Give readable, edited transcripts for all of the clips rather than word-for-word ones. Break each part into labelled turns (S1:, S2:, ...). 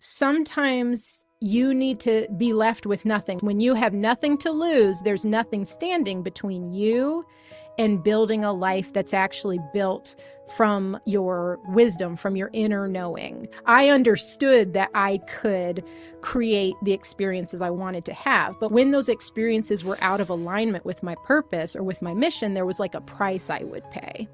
S1: sometimes you need to be left with nothing. When you have nothing to lose, there's nothing standing between you and building a life that's actually built from your wisdom, from your inner knowing. I understood that I could create the experiences I wanted to have. But when those experiences were out of alignment with my purpose or with my mission, there was like a price I would pay.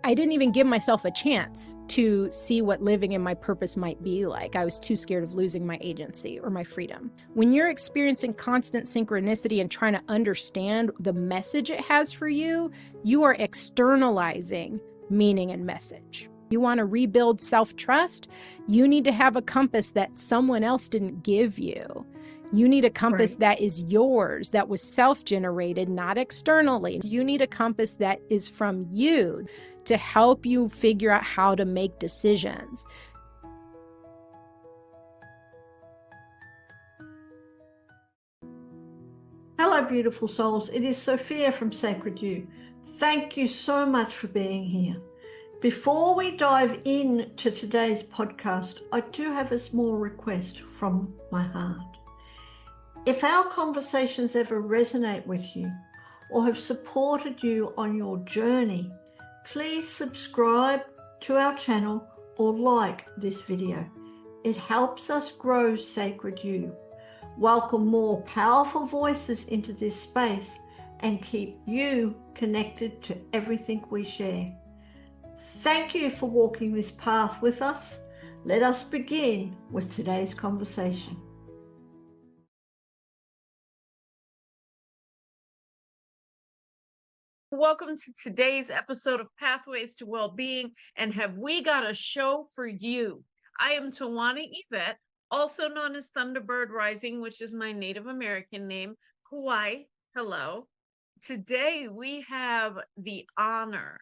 S1: I didn't even give myself a chance to see what living in my purpose might be like. I was too scared of losing my agency or my freedom. When you're experiencing constant synchronicity and trying to understand the message it has for you, you are externalizing meaning and message. You want to rebuild self-trust, you need to have a compass that someone else didn't give you. You need a compass that is yours, that was self-generated, not externally. You need a compass that is from you to help you figure out how to make decisions.
S2: Hello, beautiful souls. It is Sophia from Sacred You. Thank you so much for being here. Before we dive into today's podcast, I do have a small request from my heart. If our conversations ever resonate with you or have supported you on your journey, please subscribe to our channel or like this video. It helps us grow Sacred You, welcome more powerful voices into this space, and keep you connected to everything we share. Thank you for walking this path with us. Let us begin with today's conversation.
S3: Welcome to today's episode of Pathways to Wellbeing, and have we got a show for you. I am Tawana Yvette, also known as Thunderbird Rising, which is my Native American name. Hawaii, hello. Today we have the honor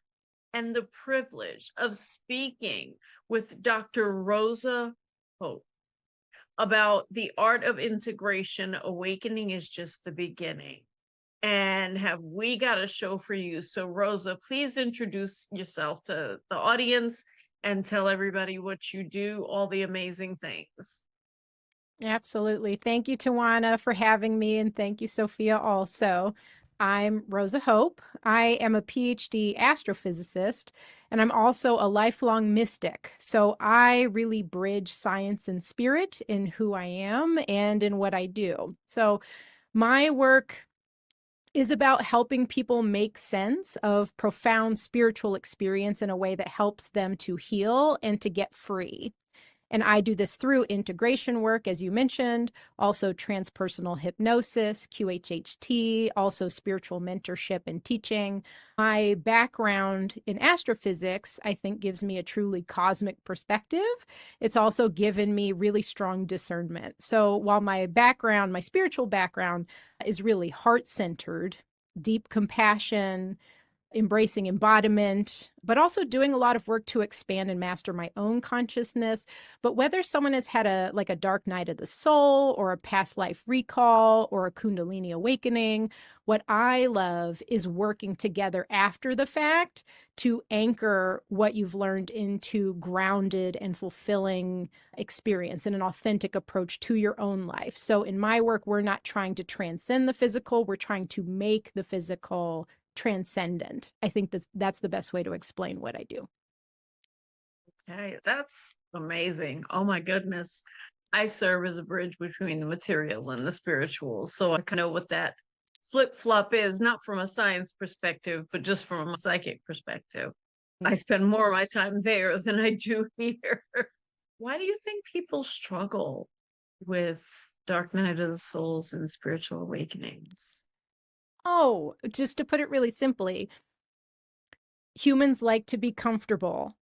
S3: and the privilege of speaking with Dr. Rosa Hope about the art of integration. Awakening is just the beginning. And have we got a show for you. So Rosa, please introduce yourself to the audience and tell everybody what you do, all the amazing things.
S1: Absolutely. Thank you, Tawana, for having me. And thank you, Sophia, also. I'm Rosa Hope. I am a PhD astrophysicist, and I'm also a lifelong mystic. So I really bridge science and spirit in who I am and in what I do. So my work is about helping people make sense of profound spiritual experience in a way that helps them to heal and to get free. And I do this through integration work, as you mentioned, also transpersonal hypnosis, QHHT, also spiritual mentorship and teaching. My background in astrophysics, I think, gives me a truly cosmic perspective. It's also given me really strong discernment. So while my background, my spiritual background, is really heart-centered, deep compassion, embracing embodiment, but also doing a lot of work to expand and master my own consciousness. But whether someone has had a dark night of the soul or a past life recall or a Kundalini awakening, what I love is working together after the fact to anchor what you've learned into grounded and fulfilling experience and an authentic approach to your own life. So in my work, we're not trying to transcend the physical, we're trying to make the physical transcendent. I think that's the best way to explain what I do.
S3: Okay, that's amazing. Oh my goodness. I serve as a bridge between the material and the spiritual. So I kind of know what that flip-flop is, not from a science perspective, but just from a psychic perspective. I spend more of my time there than I do here. Why do you think people struggle with dark night of the souls and spiritual awakenings?
S1: Oh, just to put it really simply, humans like to be comfortable.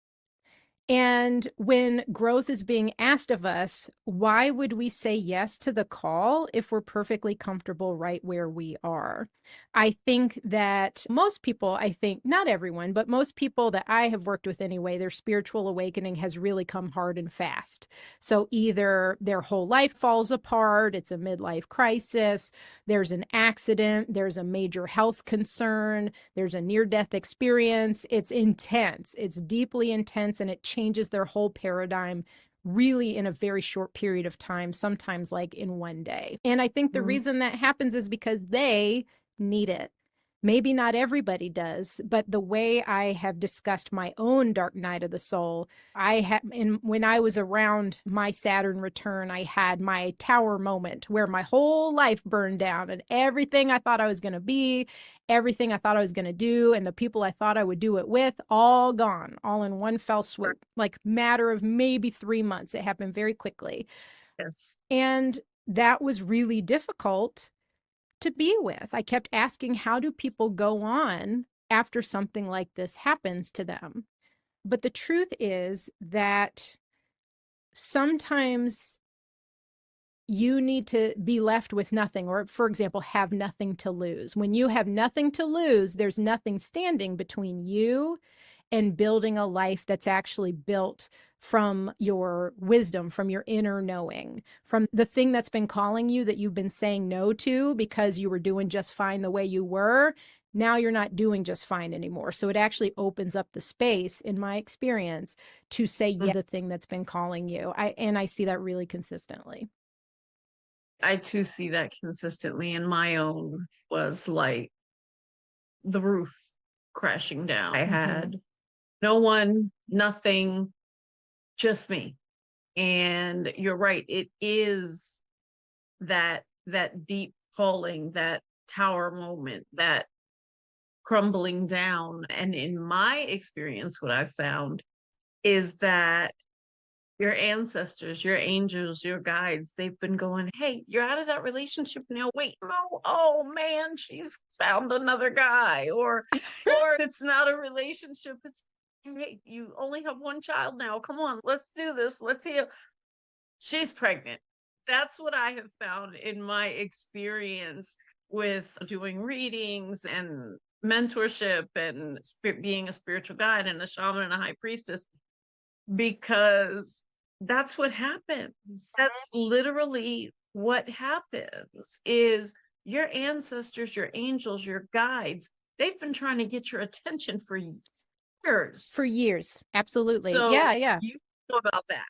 S1: And when growth is being asked of us, why would we say yes to the call if we're perfectly comfortable right where we are? I think that most people, not everyone, but most people that I have worked with anyway, their spiritual awakening has really come hard and fast. So either their whole life falls apart, it's a midlife crisis, there's an accident, there's a major health concern, there's a near-death experience. It's intense, it's deeply intense, and it changes their whole paradigm really in a very short period of time, sometimes like in one day. And I think the reason that happens is because they need it. Maybe not everybody does, but the way I have discussed my own dark night of the soul, when I was around my Saturn return, I had my tower moment where my whole life burned down and everything I thought I was going to be, everything I thought I was going to do, and the people I thought I would do it with, all gone, all in one fell swoop, like matter of maybe 3 months. It happened very quickly.
S3: Yes.
S1: And that was really difficult to be with. I kept asking, how do people go on after something like this happens to them? But the truth is that sometimes you need to be left with nothing, or, for example, have nothing to lose. When you have nothing to lose, there's nothing standing between you and building a life that's actually built from your wisdom, from your inner knowing, from the thing that's been calling you that you've been saying no to because you were doing just fine the way you were. Now you're not doing just fine anymore. So it actually opens up the space, in my experience, to say yes to the thing that's been calling you. I see that really consistently.
S3: I too see that consistently, and my own was like the roof crashing down. I had no one, nothing, just me. And you're right, it is that deep falling, that tower moment, that crumbling down. And in my experience, what I've found is that your ancestors, your angels, your guides, they've been going, hey, you're out of that relationship now. Wait, no, oh man, she's found another guy. Or it's not a relationship. It's, hey, you only have one child now. Come on, let's do this. Let's heal. She's pregnant. That's what I have found in my experience with doing readings and mentorship and being a spiritual guide and a shaman and a high priestess, because that's what happens. That's literally what happens. Is your ancestors, your angels, your guides, they've been trying to get your attention for years.
S1: For years. Absolutely.
S3: So
S1: yeah.
S3: You know about that.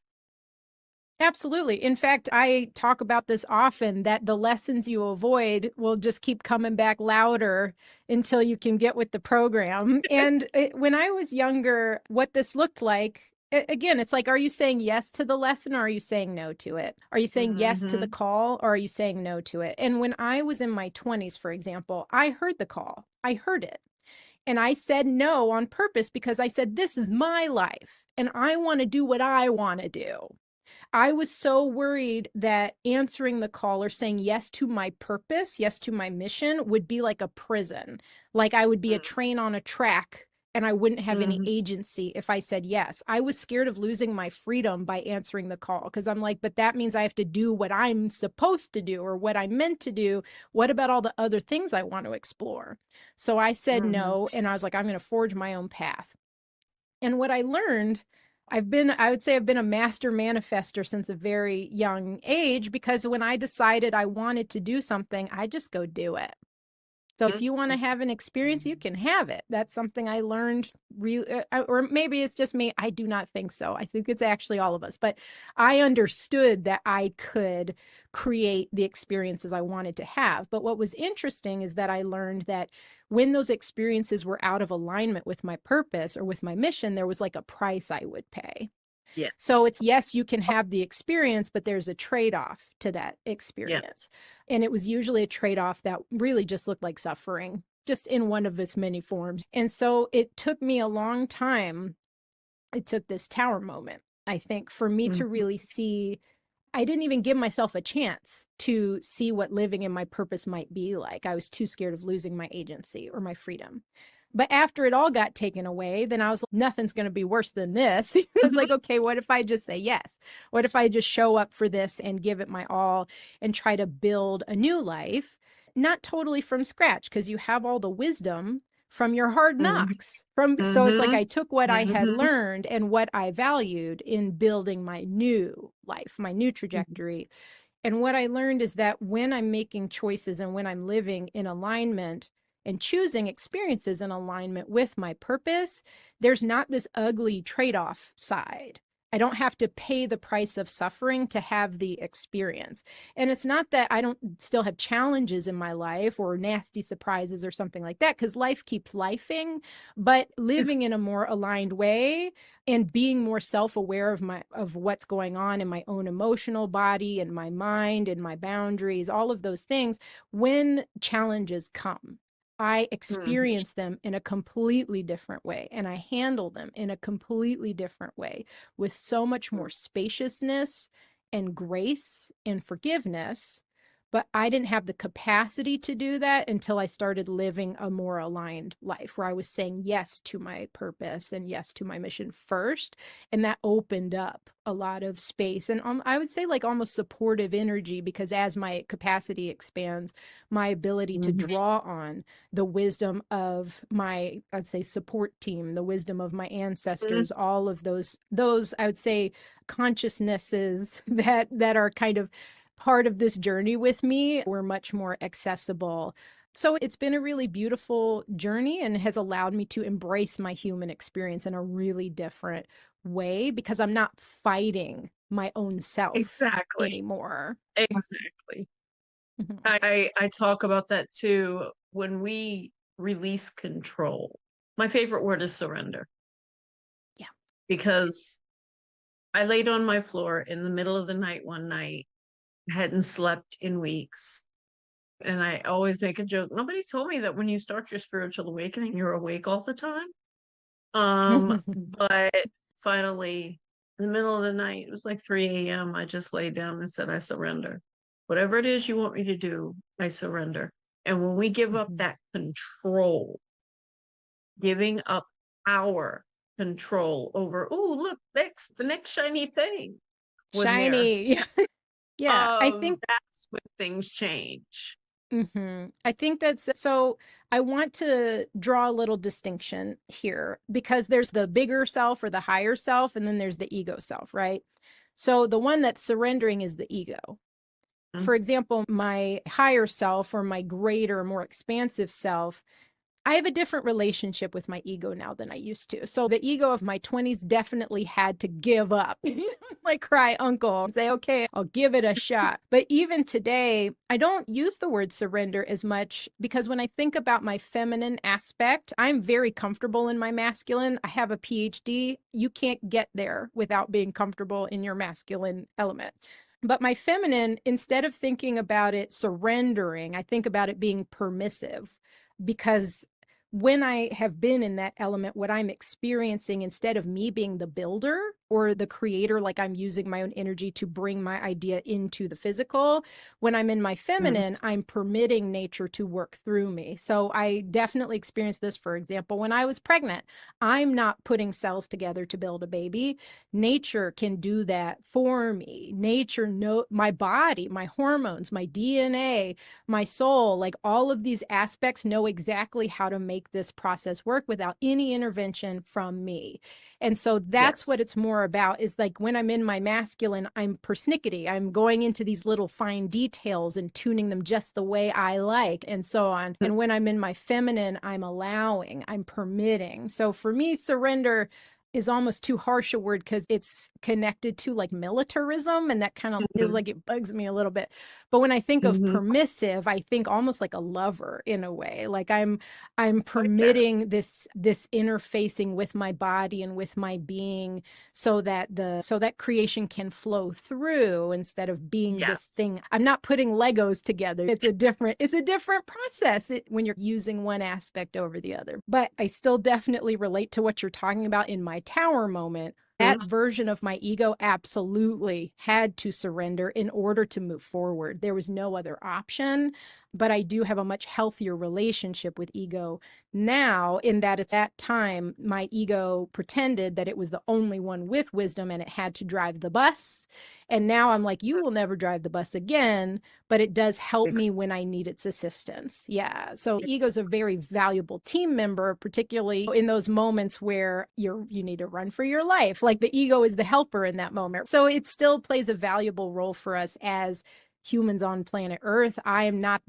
S1: Absolutely. In fact, I talk about this often, that the lessons you avoid will just keep coming back louder until you can get with the program. And when I was younger, what this looked like, again, it's like, are you saying yes to the lesson, or are you saying no to it? Are you saying yes to the call, or are you saying no to it? And when I was in my 20s, for example, I heard the call. I heard it. And I said no on purpose, because I said, this is my life and I want to do what I want to do. I was so worried that answering the call or saying yes to my purpose, yes to my mission, would be like a prison. Like I would be a train on a track and I wouldn't have any agency if I said yes. I was scared of losing my freedom by answering the call, because I'm like, but that means I have to do what I'm supposed to do or what I'm meant to do. What about all the other things I want to explore? So I said no, and I was like, I'm going to forge my own path. And what I learned, I would say I've been a master manifester since a very young age, because when I decided I wanted to do something, I just go do it. So if you want to have an experience, you can have it. That's something I learned, or maybe it's just me. I do not think so. I think it's actually all of us. But I understood that I could create the experiences I wanted to have. But what was interesting is that I learned that when those experiences were out of alignment with my purpose or with my mission, there was like a price I would pay.
S3: Yes.
S1: So it's, yes, you can have the experience, but there's a trade-off to that experience.
S3: Yes.
S1: And it was usually a trade-off that really just looked like suffering, just in one of its many forms. And so it took me a long time. It took this tower moment, I think, for me to really see. I didn't even give myself a chance to see what living in my purpose might be like. I was too scared of losing my agency or my freedom. But after it all got taken away, then I was like, nothing's going to be worse than this. I was like, okay, what if I just say yes? What if I just show up for this and give it my all and try to build a new life, not totally from scratch, because you have all the wisdom from your hard knocks. So it's like I took what I had learned and what I valued in building my new life, my new trajectory. And what I learned is that when I'm making choices and when I'm living in alignment and choosing experiences in alignment with my purpose, there's not this ugly trade-off side I don't have to pay the price of suffering to have the experience. And it's not that I don't still have challenges in my life or nasty surprises or something like that, because life keeps lifing, but living in a more aligned way and being more self-aware of what's going on in my own emotional body and my mind and my boundaries, all of those things. When challenges come, I experience them in a completely different way, and I handle them in a completely different way with so much more spaciousness and grace and forgiveness. But I didn't have the capacity to do that until I started living a more aligned life where I was saying yes to my purpose and yes to my mission first. And that opened up a lot of space and I would say like almost supportive energy, because as my capacity expands, my ability to draw on the wisdom of my, I'd say, support team, the wisdom of my ancestors, all of those, I would say, consciousnesses that are kind of part of this journey with me were much more accessible. So it's been a really beautiful journey and has allowed me to embrace my human experience in a really different way, because I'm not fighting my own self anymore.
S3: Exactly. I talk about that too. When we release control, my favorite word is surrender.
S1: Yeah.
S3: Because I laid on my floor in the middle of the night one night, hadn't slept in weeks. And I always make a joke. Nobody told me that when you start your spiritual awakening, you're awake all the time. But finally, in the middle of the night, it was like 3 a.m. I just laid down and said, I surrender. Whatever it is you want me to do, I surrender. And when we give up that control, giving up our control over, oh, look, the next shiny thing.
S1: Shiny. Yeah, I think
S3: that's when things change.
S1: I think that's so. I want to draw a little distinction here, because there's the bigger self or the higher self, and then there's the ego self, right? So the one that's surrendering is the ego. For example, my higher self or my greater, more expansive self, I have a different relationship with my ego now than I used to. So the ego of my 20s definitely had to give up, like cry uncle and say, okay, I'll give it a shot. But even today, I don't use the word surrender as much, because when I think about my feminine aspect, I'm very comfortable in my masculine. I have a PhD. You can't get there without being comfortable in your masculine element. But my feminine, instead of thinking about it surrendering, I think about it being permissive, because when I have been in that element, what I'm experiencing, instead of me being the builder or the creator, like I'm using my own energy to bring my idea into the physical, when I'm in my feminine, I'm permitting nature to work through me. So I definitely experienced this, for example, when I was pregnant. I'm not putting cells together to build a baby. Nature can do that for me. Nature knows my body, my hormones, my DNA, my soul, like all of these aspects know exactly how to make this process work without any intervention from me. And so that's what it's more about, is like when I'm in my masculine, I'm persnickety. I'm going into these little fine details and tuning them just the way I like and so on. And when I'm in my feminine, I'm allowing, I'm permitting. So for me, surrender is almost too harsh a word, because it's connected to like militarism, and that kind of is like, it bugs me a little bit. But when I think of permissive, I think almost like a lover in a way. Like I'm permitting this interfacing with my body and with my being, so that creation can flow through, instead of being this thing. I'm not putting Legos together. It's a different process when you're using one aspect over the other. But I still definitely relate to what you're talking about in my tower moment. That version of my ego absolutely had to surrender in order to move forward. There was no other option. But I do have a much healthier relationship with ego now, in that at that time, my ego pretended that it was the only one with wisdom and it had to drive the bus. And now I'm like, you will never drive the bus again, but it does help me when I need its assistance. Yeah. So ego is a very valuable team member, particularly in those moments where you need to run for your life. Like the ego is the helper in that moment. So it still plays a valuable role for us as humans on planet Earth. I am not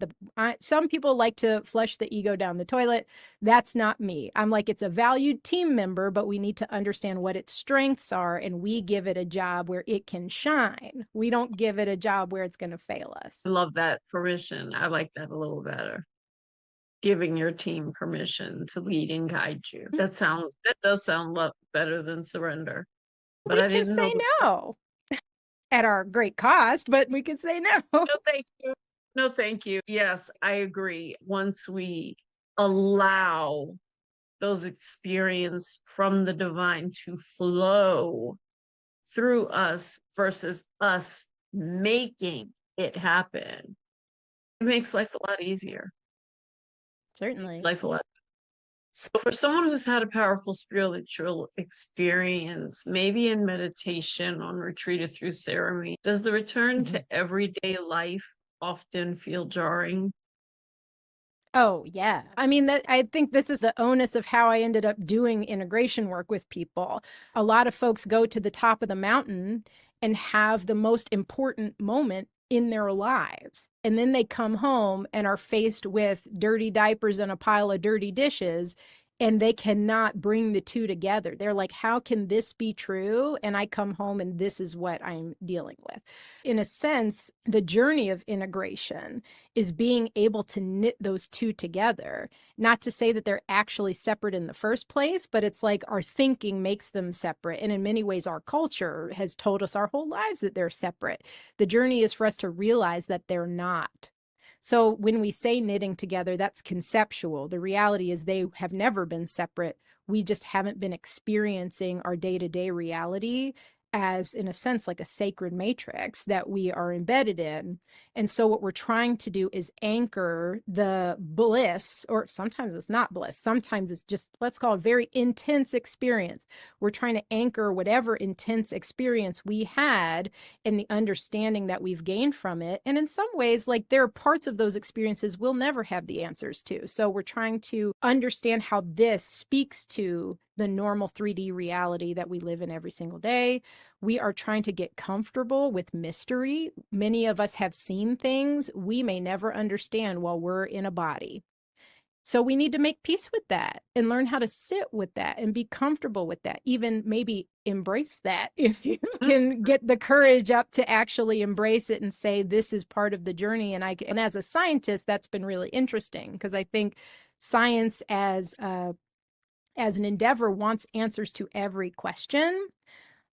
S1: some people like to flush the ego down the toilet. That's not me. I'm like, it's a valued team member, but we need to understand what its strengths are, and we give it a job where it can shine. We don't give it a job where it's going to fail us.
S3: I love that permission. I like that a little better. Giving your team permission to lead and guide you. That does sound better than surrender. But
S1: we
S3: I
S1: can
S3: didn't
S1: say
S3: know
S1: no at our great cost, but we can say no.
S3: No, thank you. No, thank you. Yes, I agree. Once we allow those experiences from the divine to flow through us versus us making it happen, it makes life a lot easier.
S1: Certainly.
S3: Life a lot. So for someone who's had a powerful spiritual experience, maybe in meditation, on retreat, or through ceremony, does the return to everyday life often feel jarring?
S1: Oh, yeah. I mean, I think this is the onus of how I ended up doing integration work with people. A lot of folks go to the top of the mountain and have the most important moment in their lives. And then they come home and are faced with dirty diapers and a pile of dirty dishes, and they cannot bring the two together. They're like, how can this be true? And I come home and this is what I'm dealing with. In a sense, the journey of integration is being able to knit those two together. Not to say that they're actually separate in the first place, but it's like our thinking makes them separate. And in many ways, our culture has told us our whole lives that they're separate. The journey is for us to realize that they're not. So when we say knitting together, that's conceptual. The reality is they have never been separate. We just haven't been experiencing our day-to-day reality as, in a sense, like a sacred matrix that we are embedded in. And so what we're trying to do is anchor the bliss, or sometimes it's not bliss, sometimes it's just, let's call it very intense experience. We're trying to anchor whatever intense experience we had in the understanding that we've gained from it. And in some ways, like, there are parts of those experiences we'll never have the answers to. So we're trying to understand how this speaks to the normal 3D reality that we live in every single day. We are trying to get comfortable with mystery. Many of us have seen things we may never understand while we're in a body. So we need to make peace with that and learn how to sit with that and be comfortable with that, even maybe embrace that if you can get the courage up to actually embrace it and say, this is part of the journey. And as a scientist, that's been really interesting, because I think science as an endeavor wants answers to every question.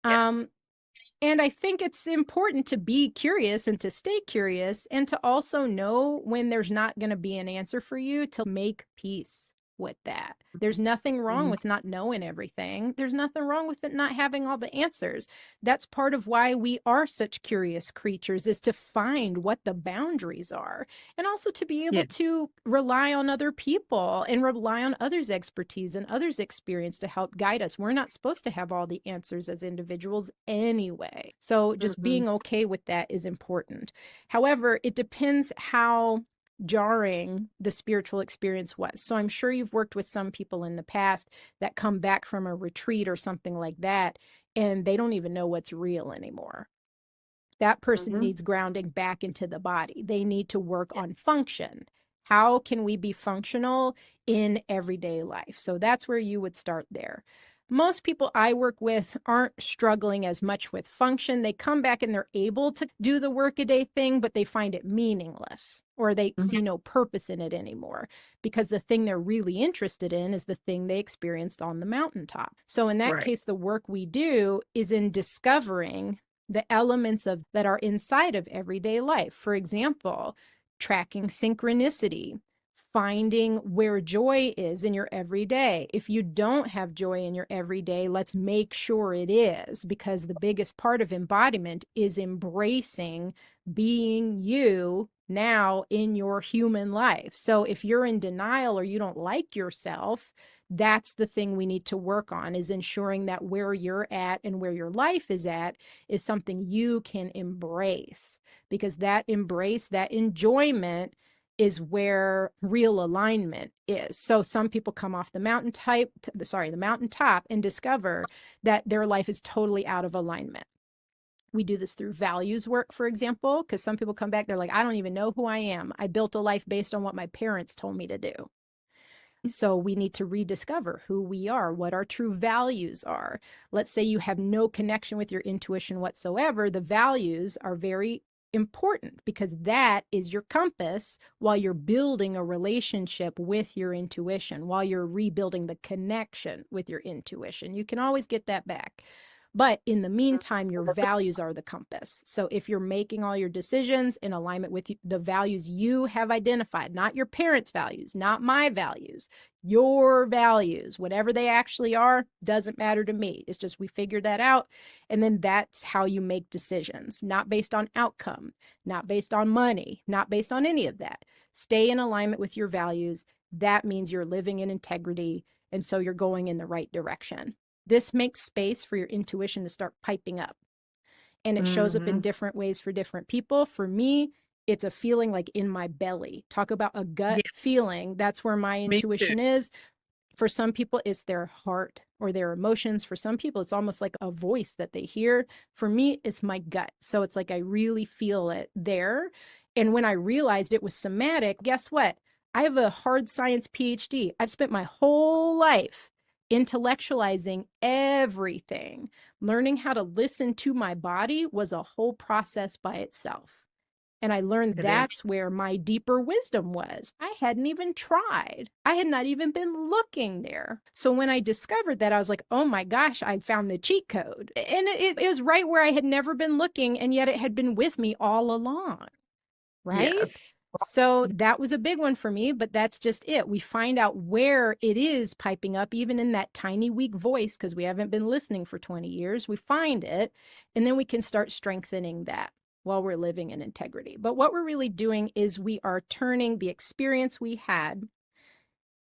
S3: Yes.
S1: And I think it's important to be curious and to stay curious, and to also know when there's not going to be an answer for you, to make peace with that. There's nothing wrong with not knowing everything. There's nothing wrong with it not having all the answers. That's part of why we are such curious creatures, is to find what the boundaries are, and also to be able to rely on other people and rely on others' expertise and others' experience to help guide us. We're not supposed to have all the answers as individuals anyway. So just being okay with that is important. However, it depends how jarring the spiritual experience was. So I'm sure you've worked with some people in the past that come back from a retreat or something like that, and they don't even know what's real anymore. That person needs grounding back into the body. They need to work on function. How can we be functional in everyday life? So that's where you would start there. Most people I work with aren't struggling as much with function. They come back and they're able to do the workaday thing, but they find it meaningless, or they see no purpose in it anymore, because the thing they're really interested in is the thing they experienced on the mountaintop. So in that case, the work we do is in discovering the elements of that are inside of everyday life. For example, tracking synchronicity, finding where joy is in your everyday. If you don't have joy in your everyday, let's make sure it is, because the biggest part of embodiment is embracing being you now in your human life. So if you're in denial or you don't like yourself, that's the thing we need to work on, is ensuring that where you're at and where your life is at is something you can embrace, because that embrace, that enjoyment, is where real alignment is. So some people come off the mountaintop and discover that their life is totally out of alignment. We do this through values work, for example, because some people come back, they're like, I don't even know who I am. I built a life based on what my parents told me to do. So we need to rediscover who we are, what our true values are. Let's say you have no connection with your intuition whatsoever. The values are very important because that is your compass while you're building a relationship with your intuition, while you're rebuilding the connection with your intuition. You can always get that back. But in the meantime, your values are the compass. So if you're making all your decisions in alignment with the values you have identified, not your parents' values, not my values, your values, whatever they actually are, doesn't matter to me. It's just we figured that out. And then that's how you make decisions, not based on outcome, not based on money, not based on any of that. Stay in alignment with your values. That means you're living in integrity. And so you're going in the right direction. This makes space for your intuition to start piping up. And it shows up in different ways for different people. For me, it's a feeling like in my belly. Talk about a gut feeling. That's where my intuition is. For some people, it's their heart or their emotions. For some people, it's almost like a voice that they hear. For me, it's my gut. So it's like I really feel it there. And when I realized it was somatic, guess what? I have a hard science PhD. I've spent my whole life intellectualizing everything. Learning how to listen to my body was a whole process by itself. And I learned that's where my deeper wisdom was. I hadn't even tried. I had not even been looking there. So when I discovered that, I was like, oh my gosh, I found the cheat code. And it was right where I had never been looking, and yet it had been with me all along. Right?
S3: Yes.
S1: So that was a big one for me, but that's just it. We find out where it is piping up, even in that tiny, weak voice, because we haven't been listening for 20 years. We find it, and then we can start strengthening that while we're living in integrity. But what we're really doing is we are turning the experience we had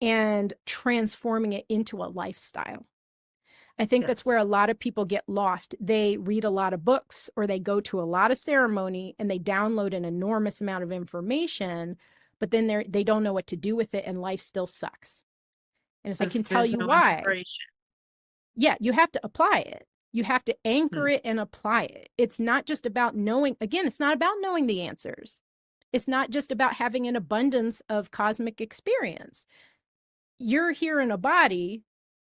S1: and transforming it into a lifestyle. I think that's where a lot of people get lost. They read a lot of books or they go to a lot of ceremony and they download an enormous amount of information, but then they don't know what to do with it and life still sucks. And I can tell you why. Yeah, you have to apply it. You have to anchor it and apply it. It's not just about knowing, again, it's not about knowing the answers. It's not just about having an abundance of cosmic experience. You're here in a body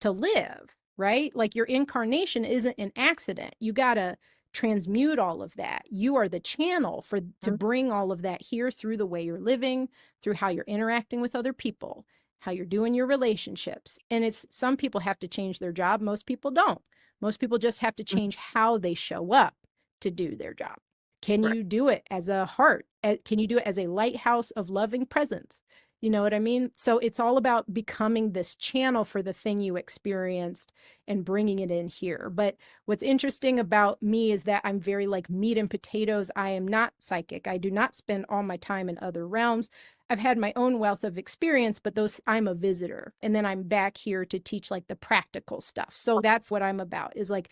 S1: to live, right? Like your incarnation isn't an accident. You got to transmute all of that. You are the channel to bring all of that here through the way you're living, through how you're interacting with other people, how you're doing your relationships. And it's some people have to change their job. Most people don't. Most people just have to change how they show up to do their job. Can you do it as a heart? Can you do it as a lighthouse of loving presence? You know what I mean? So it's all about becoming this channel for the thing you experienced and bringing it in here. But what's interesting about me is that I'm very like meat and potatoes. I am not psychic. I do not spend all my time in other realms. I've had my own wealth of experience, but I'm a visitor. And then I'm back here to teach like the practical stuff. So that's what I'm about, is like,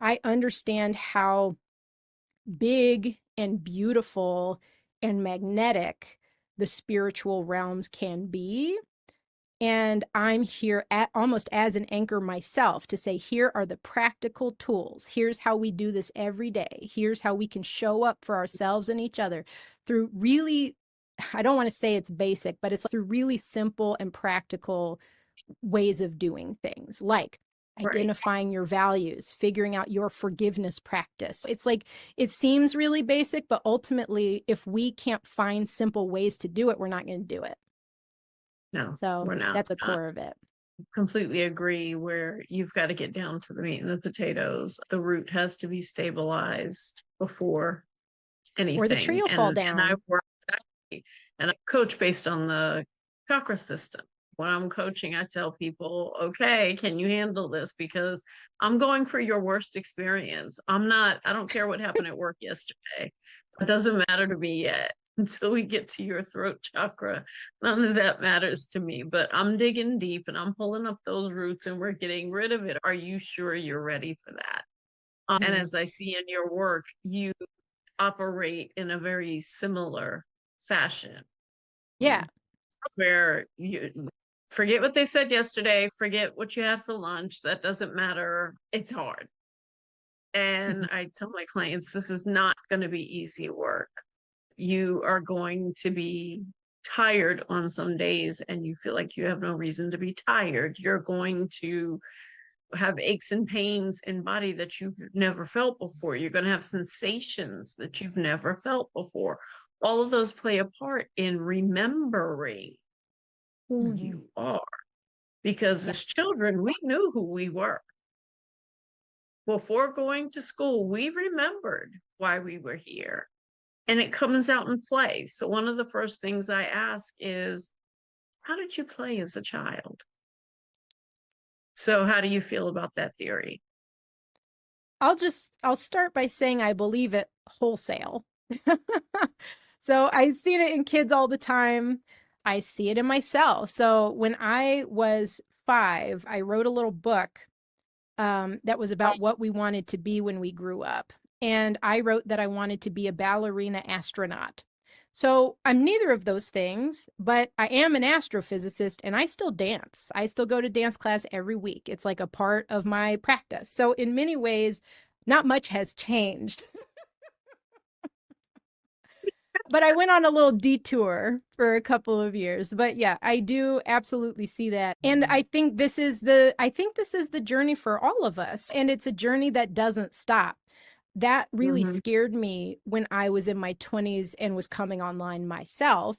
S1: I understand how big and beautiful and magnetic the spiritual realms can be. And I'm here almost as an anchor myself to say, here are the practical tools. Here's how we do this every day. Here's how we can show up for ourselves and each other through really, I don't want to say it's basic, but it's through really simple and practical ways of doing things, like identifying your values, figuring out your forgiveness practice. It's like, it seems really basic, but ultimately, if we can't find simple ways to do it, we're not going to do it.
S3: No,
S1: so
S3: we're not.
S1: That's the core of it.
S3: Completely agree, where you've got to get down to the meat and the potatoes. The root has to be stabilized before anything.
S1: Or the tree will fall down.
S3: And I coach based on the chakra system. When I'm coaching, I tell people, okay, can you handle this? Because I'm going for your worst experience. I don't care what happened at work yesterday. It doesn't matter to me yet until we get to your throat chakra. None of that matters to me, but I'm digging deep and I'm pulling up those roots and we're getting rid of it. Are you sure you're ready for that? And as I see in your work, you operate in a very similar fashion.
S1: Yeah.
S3: Where you forget what they said yesterday, forget what you had for lunch. That doesn't matter. It's hard. And I tell my clients, this is not going to be easy work. You are going to be tired on some days and you feel like you have no reason to be tired. You're going to have aches and pains in body that you've never felt before. You're going to have sensations that you've never felt before. All of those play a part in remembering who you are. Because as children, we knew who we were. Before going to school, we remembered why we were here. And it comes out in play. So one of the first things I ask is, how did you play as a child? So how do you feel about that theory?
S1: I'll start by saying I believe it wholesale. So I see it in kids all the time. I see it in myself. So when I was 5, I wrote a little book that was about what we wanted to be when we grew up. And I wrote that I wanted to be a ballerina astronaut. So I'm neither of those things, but I am an astrophysicist and I still dance. I still go to dance class every week. It's like a part of my practice. So in many ways, not much has changed. But I went on a little detour for a couple of years. But yeah, I do absolutely see that. And I think this is the journey for all of us. And it's a journey that doesn't stop. That really scared me when I was in my 20s and was coming online myself.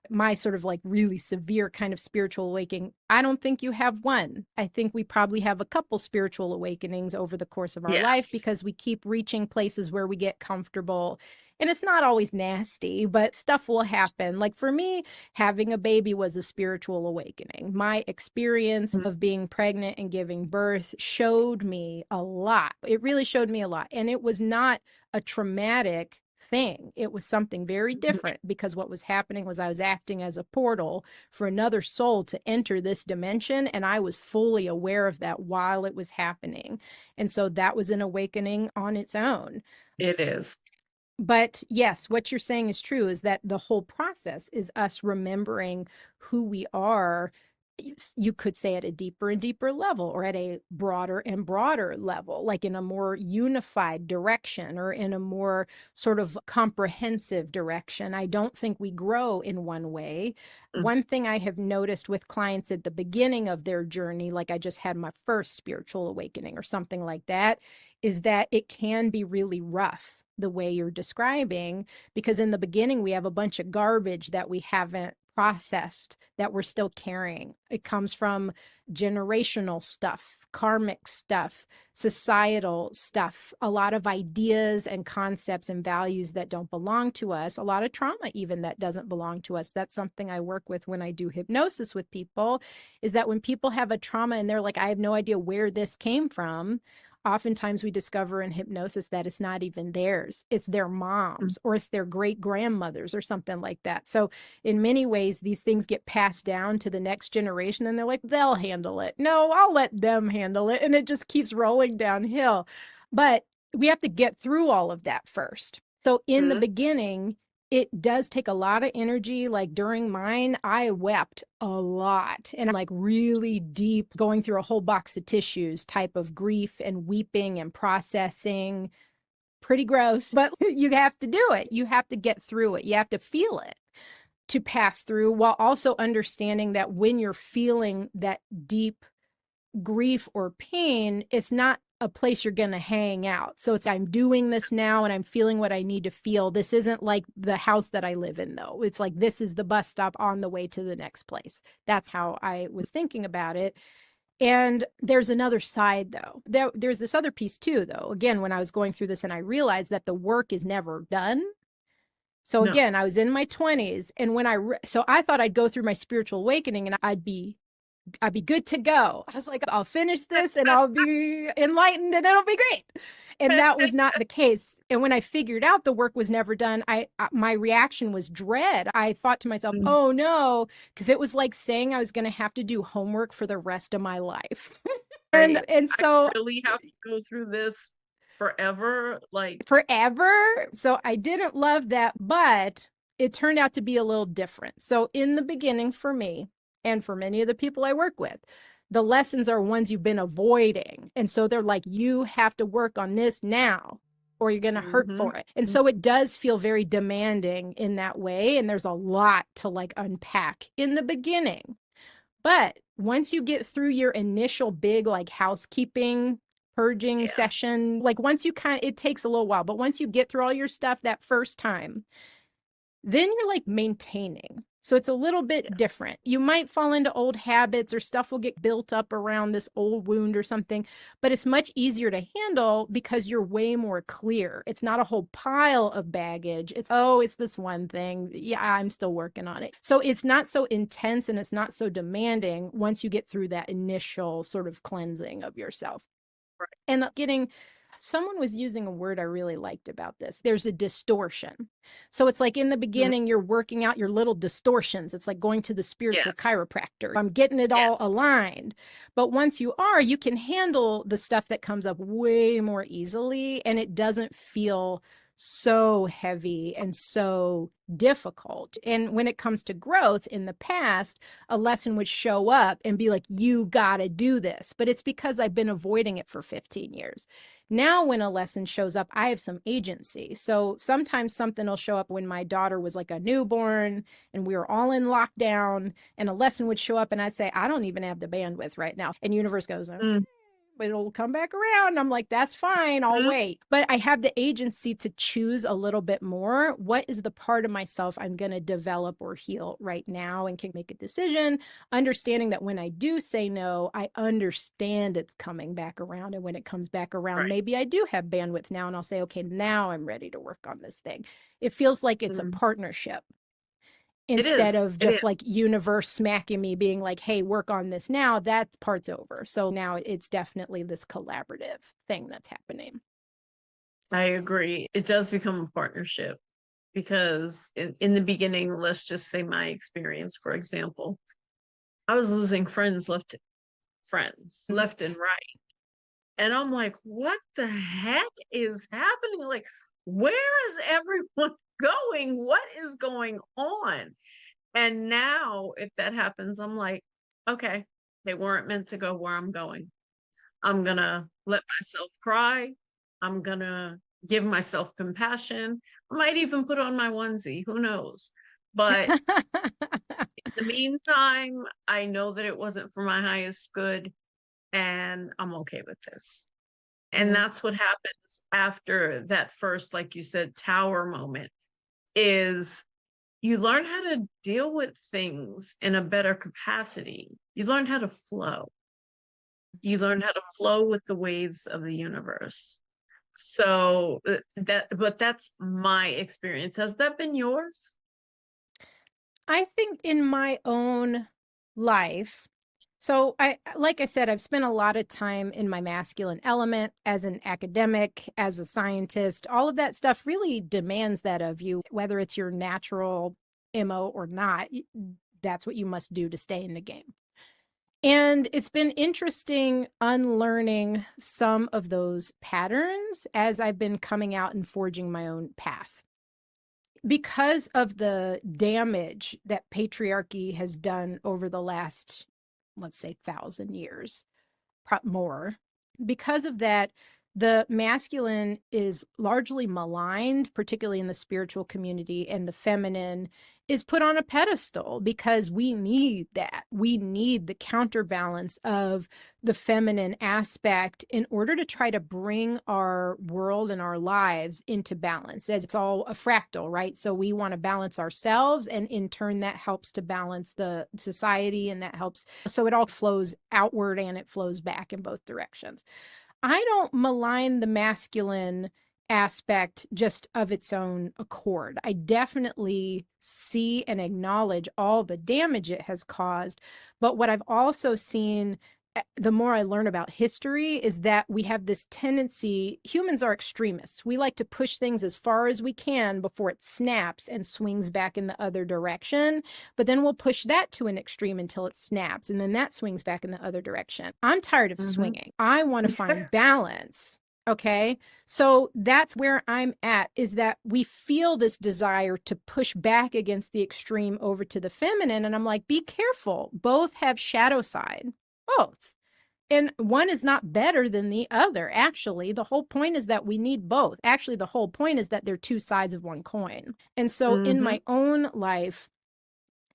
S1: My sort of like really severe kind of spiritual awakening. I don't think you have one. I think we probably have a couple spiritual awakenings over the course of our life because we keep reaching places where we get comfortable. And it's not always nasty, but stuff will happen. Like for me, having a baby was a spiritual awakening. My experience of being pregnant and giving birth showed me a lot. It really showed me a lot. And it was not a traumatic thing. It was something very different because what was happening was I was acting as a portal for another soul to enter this dimension. And I was fully aware of that while it was happening. And so that was an awakening on its own.
S3: It is.
S1: But yes, what you're saying is true, is that the whole process is us remembering who we are. You could say at a deeper and deeper level, or at a broader and broader level, like in a more unified direction or in a more sort of comprehensive direction. I don't think we grow in one way. One thing I have noticed with clients at the beginning of their journey, like I just had my first spiritual awakening or something like that, is that it can be really rough the way you're describing, because in the beginning we have a bunch of garbage that we haven't processed that we're still carrying. It comes from generational stuff, karmic stuff, societal stuff, a lot of ideas and concepts and values that don't belong to us, a lot of trauma even that doesn't belong to us. That's something I work with when I do hypnosis with people, is that when people have a trauma and they're like, I have no idea where this came from, oftentimes we discover in hypnosis that it's not even theirs. It's their moms or it's their great grandmothers or something like that. So in many ways, these things get passed down to the next generation and they're like, they'll handle it. No, I'll let them handle it. And it just keeps rolling downhill. But we have to get through all of that first. So in the beginning, it does take a lot of energy. Like during mine, I wept a lot and I'm like really deep, going through a whole box of tissues type of grief and weeping and processing. Pretty gross, but you have to do it. You have to get through it. You have to feel it to pass through, while also understanding that when you're feeling that deep grief or pain, it's not a place you're going to hang out. So it's, I'm doing this now and I'm feeling what I need to feel. This isn't like the house that I live in, though. It's like, this is the bus stop on the way to the next place. That's how I was thinking about it. And there's another side, though. There's this other piece, too, though. Again, when I was going through this and I realized that the work is never done. So again, I was in my 20s. And when so I thought I'd go through my spiritual awakening and I'd be good to go. I was like, I'll finish this and I'll be enlightened and it'll be great. And that was not the case. And when I figured out the work was never done, my reaction was dread. I thought to myself, oh no, because it was like saying I was going to have to do homework for the rest of my life. and so
S3: I really have to go through this forever, like
S1: forever. So I didn't love that, but it turned out to be a little different. So in the beginning for me, and for many of the people I work with, The lessons are ones you've been avoiding. And so they're like, you have to work on this now, or you're going to hurt
S3: Mm-hmm.
S1: for it. And so it does feel very demanding in that way. And there's a lot to like unpack in the beginning. But once you get through your initial big like housekeeping purging session, like once you it takes a little while, but once you get through all your stuff that first time, then you're like maintaining. So it's a little bit different. You might fall into old habits, or stuff will get built up around this old wound or something, but it's much easier to handle because you're way more clear. It's not a whole pile of baggage. It's, oh, it's this one thing. Yeah, I'm still working on it. So it's not so intense and it's not so demanding once you get through that initial sort of cleansing of yourself.
S3: Right.
S1: And someone was using a word I really liked about this. There's a distortion. So it's like in the beginning, you're working out your little distortions. It's like going to the spiritual chiropractor. I'm getting it all aligned. But once you are, you can handle the stuff that comes up way more easily. And it doesn't feel so heavy and so difficult. And when it comes to growth in the past, a lesson would show up and be like, you got to do this. But it's because I've been avoiding it for 15 years. Now, when a lesson shows up, I have some agency. So sometimes something will show up when my daughter was like a newborn and we were all in lockdown, and a lesson would show up and I'd say, I don't even have the bandwidth right now. And universe goes, okay. But it'll come back around. I'm like, that's fine. I'll wait. But I have the agency to choose a little bit more. What is the part of myself I'm going to develop or heal right now, and can make a decision, understanding that when I do say no, I understand it's coming back around. And when it comes back around, maybe I do have bandwidth now, and I'll say, okay, now I'm ready to work on this thing. It feels like it's a partnership. Instead of just like universe smacking me being like, hey, work on this now, that part's over. So now it's definitely this collaborative thing that's happening.
S3: I agree. It does become a partnership because in the beginning, let's just say my experience, for example, I was losing friends left and right. And I'm like, what the heck is happening? Like, where is everyone going? What is going on? And now if that happens, I'm like, okay, they weren't meant to go where I'm going. I'm going to let myself cry. I'm going to give myself compassion. I might even put on my onesie. Who knows? But in the meantime, I know that it wasn't for my highest good, and I'm okay with this. And that's what happens after that first, like you said, tower moment, is you learn how to deal with things in a better capacity. You learn how to flow. You learn how to flow with the waves of the universe. So but that's my experience. Has that been yours?
S1: I think in my own life, so like I said, I've spent a lot of time in my masculine element as an academic, as a scientist. All of that stuff really demands that of you, whether it's your natural MO or not. That's what you must do to stay in the game. And it's been interesting unlearning some of those patterns as I've been coming out and forging my own path. Because of the damage that patriarchy has done over the last, let's say, 1,000 years, more, because of that, the masculine is largely maligned, particularly in the spiritual community, and the feminine is put on a pedestal because we need that. We need the counterbalance of the feminine aspect in order to try to bring our world and our lives into balance. As it's all a fractal, right? So we want to balance ourselves, and in turn that helps to balance the society, and that helps. So it all flows outward and it flows back in both directions. I don't malign the masculine aspect just of its own accord. I definitely see and acknowledge all the damage it has caused. But what I've also seen, the more I learn about history, is that we have this tendency, humans are extremists. We like to push things as far as we can before it snaps and swings back in the other direction. But then we'll push that to an extreme until it snaps, and then that swings back in the other direction. I'm tired of swinging. I want to find balance. Okay. So that's where I'm at, is that we feel this desire to push back against the extreme over to the feminine. And I'm like, be careful. Both have shadow side. both. And one is not better than the other. Actually, the whole point is that we need both. Actually, the whole point is that they're two sides of one coin. And so in
S3: Mm-hmm.
S1: my own life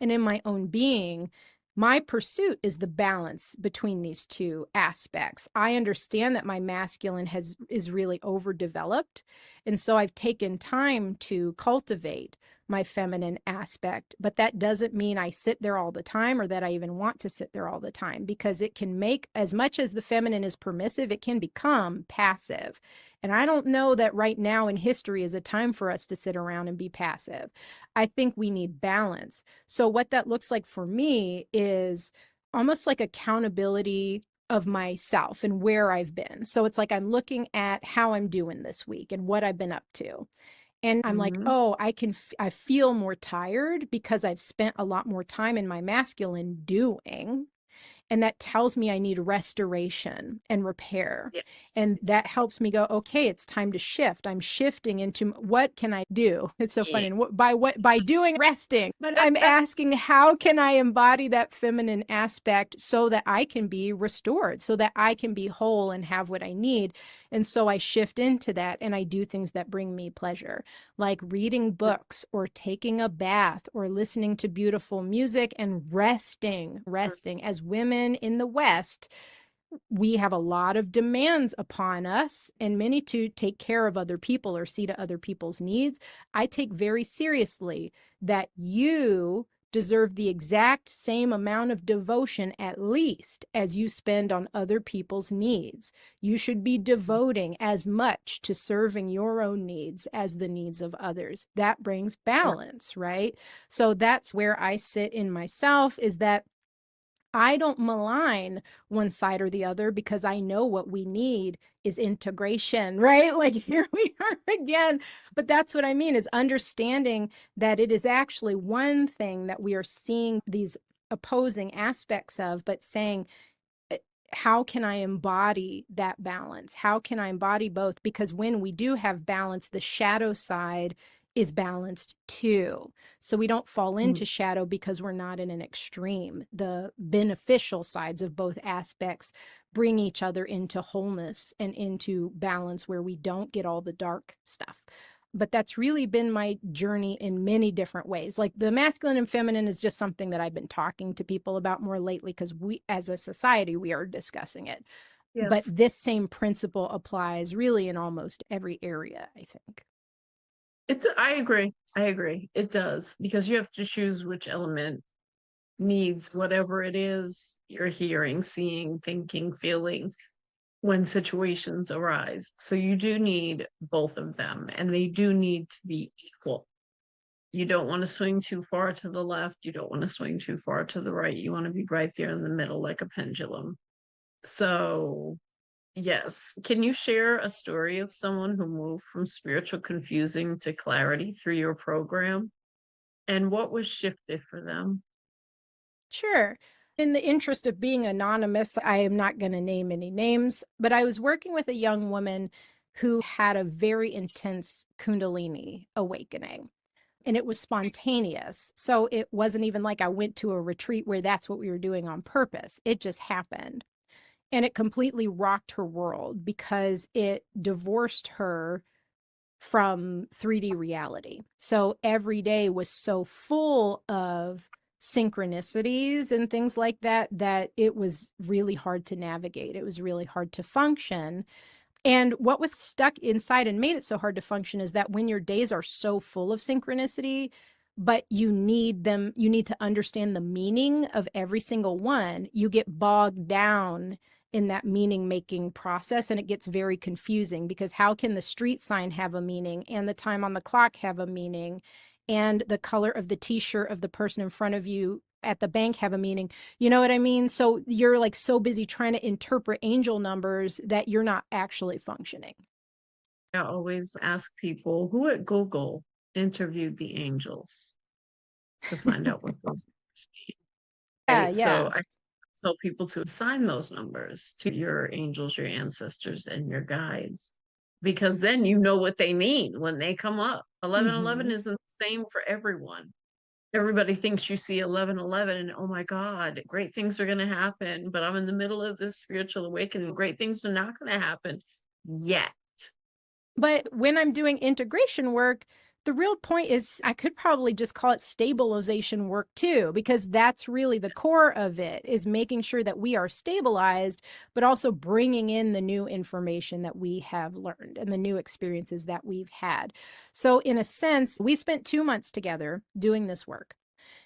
S1: and in my own being, my pursuit is the balance between these two aspects. I understand that my masculine is really overdeveloped, and so I've taken time to cultivate my feminine aspect, but that doesn't mean I sit there all the time or that I even want to sit there all the time, because it can make, as much as the feminine is permissive, it can become passive. And I don't know that right now in history is a time for us to sit around and be passive. I think we need balance. So what that looks like for me is almost like accountability of myself and where I've been. So it's like I'm looking at how I'm doing this week and what I've been up to. And I'm like,
S3: Mm-hmm.
S1: oh, I feel more tired because I've spent a lot more time in my masculine doing. And that tells me I need restoration and repair.
S3: Yes.
S1: And that helps me go, okay, it's time to shift. I'm shifting into what can I do? It's so
S3: Yeah.
S1: funny. And by doing resting, but I'm asking, how can I embody that feminine aspect so that I can be restored, so that I can be whole and have what I need? And so I shift into that and I do things that bring me pleasure, like reading
S3: Yes.
S1: books or taking a bath or listening to beautiful music and resting. As women in the West, we have a lot of demands upon us and many to take care of other people or see to other people's needs. I take very seriously that you deserve the exact same amount of devotion, at least, as you spend on other people's needs. You should be devoting as much to serving your own needs as the needs of others. That brings
S3: Yeah.
S1: balance, right? So that's where I sit in myself, is that I don't malign one side or the other, because I know what we need is integration, right? Like here we are again. But that's what I mean, is understanding that it is actually one thing that we are seeing these opposing aspects of, but saying, how can I embody that balance? How can I embody both? Because when we do have balance, the shadow side is balanced too. So we don't fall
S3: Mm.
S1: into shadow because we're not in an extreme. The beneficial sides of both aspects bring each other into wholeness and into balance, where we don't get all the dark stuff. But that's really been my journey in many different ways. Like the masculine and feminine is just something that I've been talking to people about more lately, because we, as a society, we are discussing it. But
S3: Yes.
S1: this same principle applies really in almost every area, I think.
S3: I agree. I agree. It does, because you have to choose which element needs whatever it is you're hearing, seeing, thinking, feeling when situations arise. So you do need both of them, and they do need to be equal. You don't want to swing too far to the left. You don't want to swing too far to the right. You want to be right there in the middle, like a pendulum. So, yes. Can you share a story of someone who moved from spiritual confusing to clarity through your program? And what was shifted for them?
S1: Sure. In the interest of being anonymous, I am not going to name any names, but I was working with a young woman who had a very intense Kundalini awakening, and it was spontaneous. So it wasn't even like I went to a retreat where that's what we were doing on purpose. It just happened. And it completely rocked her world because it divorced her from 3D reality. So every day was so full of synchronicities and things like that, that it was really hard to navigate. It was really hard to function. And what was stuck inside and made it so hard to function is that when your days are so full of synchronicity, but you need them, you need to understand the meaning of every single one, you get bogged down in that meaning making process. And it gets very confusing, because how can the street sign have a meaning and the time on the clock have a meaning and the color of the t-shirt of the person in front of you at the bank have a meaning? You know what I mean? So you're like so busy trying to interpret angel numbers that you're not actually functioning.
S3: I always ask people who at Google interviewed the angels to find out what those numbers mean.
S1: Yeah,
S3: Right. So
S1: yeah.
S3: I tell people to assign those numbers to your angels, your ancestors, and your guides, because then you know what they mean when they come up. 1111
S1: Hmm.
S3: isn't the same for everyone. Everybody thinks you see 11:11 and oh my God, great things are going to happen. But I'm in the middle of this spiritual awakening. Great things are not going to happen yet.
S1: But when I'm doing integration work, the real point is I could probably just call it stabilization work too, because that's really the core of it, is making sure that we are stabilized, but also bringing in the new information that we have learned and the new experiences that we've had. So in a sense, we spent 2 months together doing this work.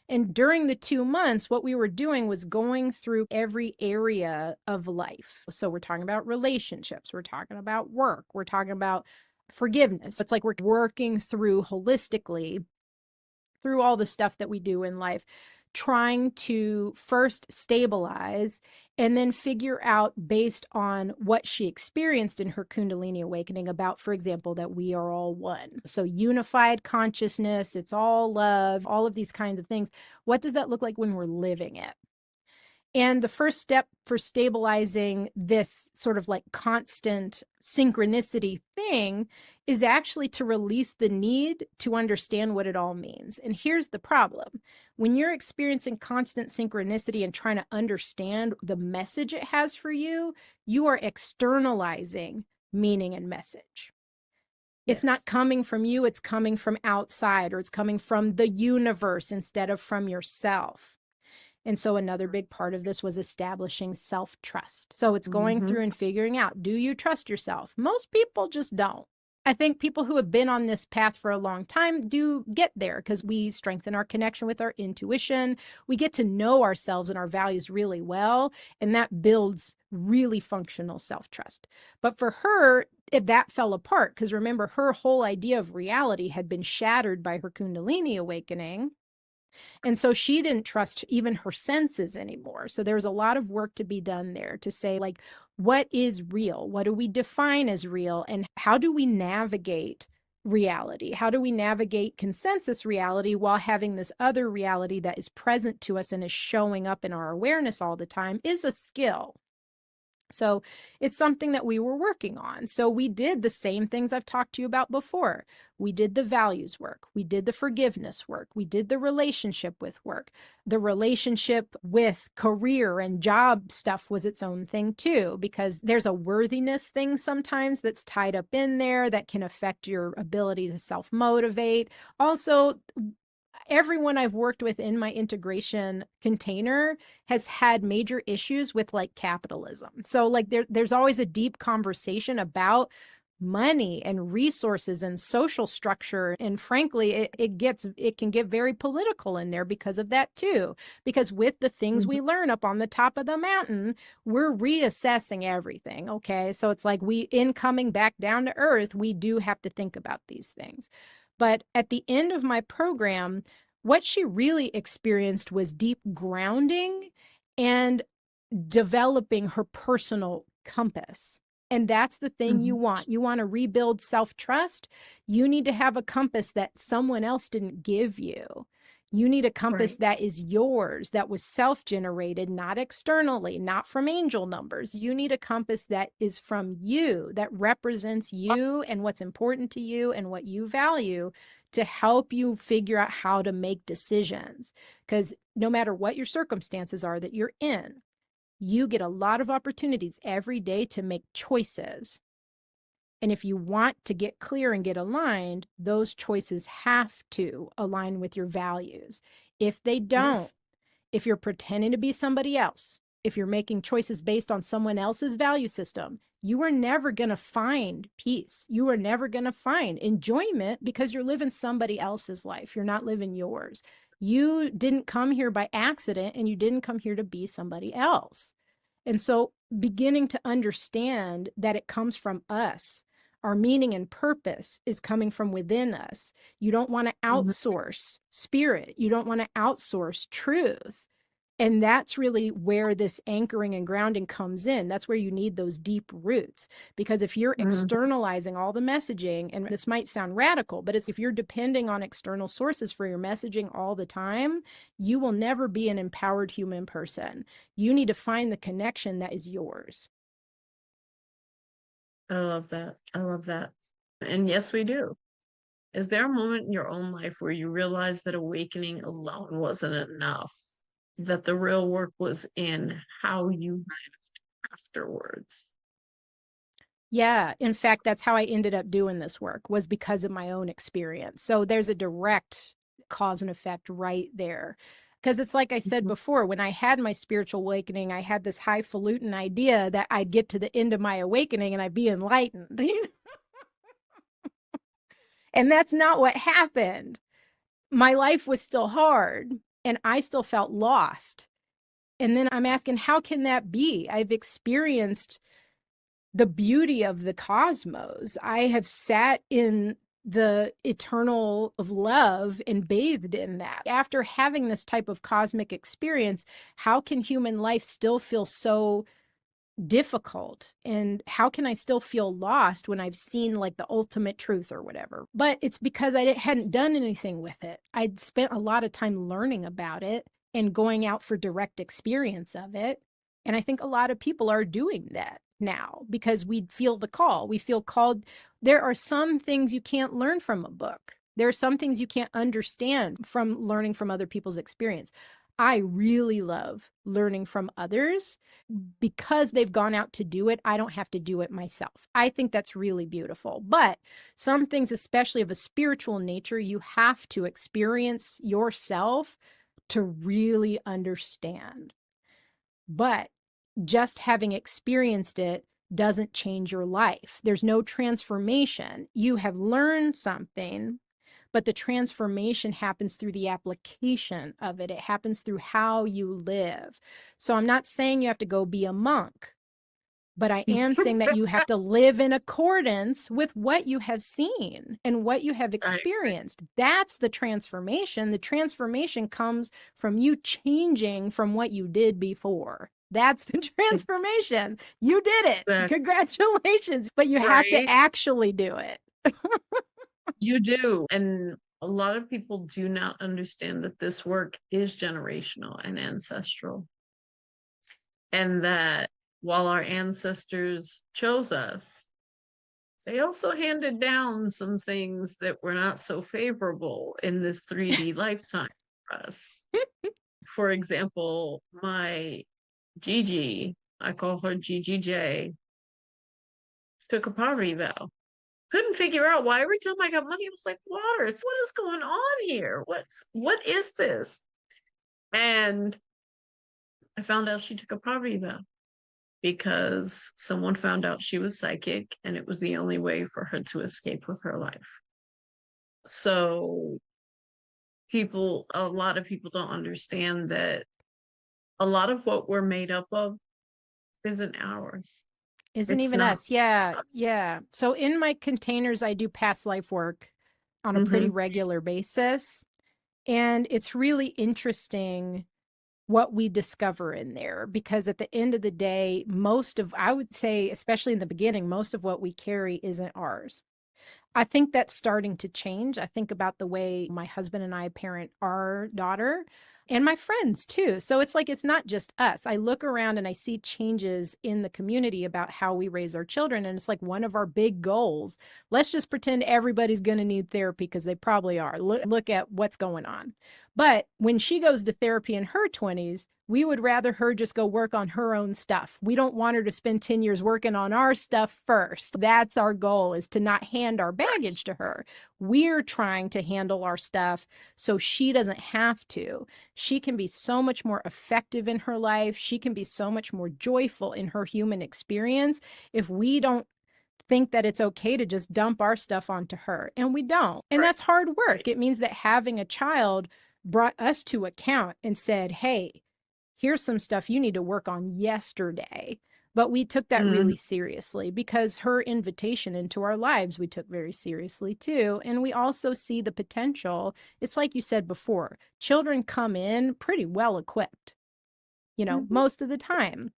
S1: And during the 2 months, what we were doing was going through every area of life. So we're talking about relationships, we're talking about work, we're talking about forgiveness. It's like we're working through holistically through all the stuff that we do in life, trying to first stabilize and then figure out based on what she experienced in her Kundalini awakening about, for example, that we are all one. So unified consciousness, it's all love, all of these kinds of things. What does that look like when we're living it? And the first step for stabilizing this sort of like constant synchronicity thing is actually to release the need to understand what it all means. And here's the problem. When you're experiencing constant synchronicity and trying to understand the message it has for you, you are externalizing meaning and message. It's not coming from you, it's coming from outside, or it's coming from the universe instead of from yourself. And so another big part of this was establishing self-trust. So it's going through and figuring out, do you trust yourself? Most people just don't. I think people who have been on this path for a long time do get there because we strengthen our connection with our intuition. We get to know ourselves and our values really well, and that builds really functional self-trust. But for her, that fell apart because remember, her whole idea of reality had been shattered by her Kundalini awakening. And so she didn't trust even her senses anymore. So there's a lot of work to be done there to say, like, what is real? What do we define as real? And how do we navigate reality? How do we navigate consensus reality while having this other reality that is present to us and is showing up in our awareness all the time is a skill. So it's something that we were working on. So we did the same things I've talked to you about before. We did the values work. We did the forgiveness work. We did the relationship with work. The relationship with career and job stuff was its own thing too, because there's a worthiness thing sometimes that's tied up in there that can affect your ability to self-motivate. Also, everyone I've worked with in my integration container has had major issues with like capitalism. So like there's always a deep conversation about money and resources and social structure. And frankly, it can get very political in there because of that too. Because with the things we learn up on the top of the mountain, we're reassessing everything. Okay. So it's like in coming back down to earth, we do have to think about these things. But at the end of my program, what she really experienced was deep grounding and developing her personal compass. And that's the thing you want. You want to rebuild self-trust. You need to have a compass that someone else didn't give you. You need a compass that is yours, that was self-generated, not externally, not from angel numbers. You need a compass that is from you, that represents you and what's important to you and what you value to help you figure out how to make decisions. Because no matter what your circumstances are that you're in, you get a lot of opportunities every day to make choices. And if you want to get clear and get aligned, those choices have to align with your values. If they don't, if you're pretending to be somebody else, if you're making choices based on someone else's value system, you are never going to find peace. You are never going to find enjoyment because you're living somebody else's life. You're not living yours. You didn't come here by accident and you didn't come here to be somebody else. And so beginning to understand that it comes from us, our meaning and purpose is coming from within us. You don't want to outsource spirit. You don't want to outsource truth. And that's really where this anchoring and grounding comes in. That's where you need those deep roots. Because if you're externalizing all the messaging, and this might sound radical, but if you're depending on external sources for your messaging all the time, you will never be an empowered human person. You need to find the connection that is yours.
S3: I love that. I love that. And yes, we do. Is there a moment in your own life where you realized that awakening alone wasn't enough? That the real work was in how you lived afterwards?
S1: Yeah. In fact, that's how I ended up doing this work, was because of my own experience. So there's a direct cause and effect right there. Because it's like I said
S3: Mhm.
S1: before, when I had my spiritual awakening, I had this highfalutin idea that I'd get to the end of my awakening and I'd be enlightened. And that's not what happened. My life was still hard and I still felt lost. And then I'm asking, how can that be? I've experienced the beauty of the cosmos. I have sat in the eternal of love and bathed in that. After having this type of cosmic experience, how can human life still feel so difficult? And how can I still feel lost when I've seen like the ultimate truth or whatever? But it's because I hadn't done anything with it. I'd spent a lot of time learning about it and going out for direct experience of it. And I think a lot of people are doing that now because we feel the call. We feel called. There are some things you can't learn from a book. There are some things you can't understand from learning from other people's experience. I really love learning from others because they've gone out to do it. I don't have to do it myself. I think that's really beautiful. But some things, especially of a spiritual nature, you have to experience yourself to really understand. But just having experienced it doesn't change your life. There's no transformation. You have learned something, but the transformation happens through the application of it. It happens through how you live. So I'm not saying you have to go be a monk, but I am saying that you have to live in accordance with what you have seen and what you have
S3: I agree.
S1: experienced. That's the transformation. The transformation comes from you changing from what you did before. That's the transformation. You did it.
S3: Exactly.
S1: Congratulations. But you have to
S3: Right?
S1: actually do it.
S3: You do. And a lot of people do not understand that this work is generational and ancestral. And that while our ancestors chose us, they also handed down some things that were not so favorable in this 3D lifetime for us. For example, my Gigi, I call her GGJ, took a poverty vow. Couldn't figure out why every time I got money, it was like water. What is going on here? What is this? And I found out she took a poverty vow because someone found out she was psychic and it was the only way for her to escape with her life. So a lot of people don't understand that a lot of what we're made up of isn't ours.
S1: Isn't
S3: It's
S1: even
S3: not
S1: us. Yeah.
S3: us.
S1: Yeah. So in my containers, I do past life work on a pretty
S3: Mm-hmm.
S1: regular basis. And it's really interesting what we discover in there because at the end of the day, I would say, especially in the beginning, most of what we carry isn't ours. I think that's starting to change. I think about the way my husband and I parent our daughter and my friends too. So it's like it's not just us. I look around and I see changes in the community about how we raise our children. And it's like one of our big goals. Let's just pretend everybody's going to need therapy because they probably are. Look at what's going on. But when she goes to therapy in her 20s, we would rather her just go work on her own stuff. We don't want her to spend 10 years working on our stuff first. That's our goal, is to not hand our baggage to her. We're trying to handle our stuff so she doesn't have to. She can be so much more effective in her life. She can be so much more joyful in her human experience if we don't think that it's okay to just dump our stuff onto her. And we don't. And
S3: Right.
S1: that's hard
S3: Right.
S1: work. It means that having a child brought us to account and said, hey, here's some stuff you need to work on yesterday. But we took that
S3: Mm.
S1: really seriously because her invitation into our lives, we took very seriously too. And we also see the potential. It's like you said before, children come in pretty well equipped,
S3: Mhm.
S1: most of the time,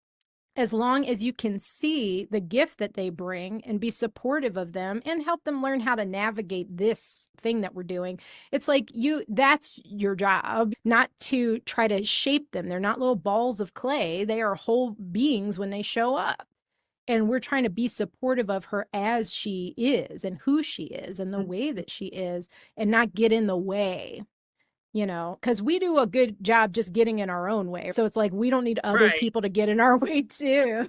S1: as long as you can see the gift that they bring and be supportive of them and help them learn how to navigate this thing that we're doing. It's like that's your job, not to try to shape them. They're not little balls of clay. They are whole beings when they show up. And we're trying to be supportive of her as she is and who she is and the way that she is, and not get in the way, because we do a good job just getting in our own way. So it's like we don't need other
S3: Right.
S1: people to get in our way too.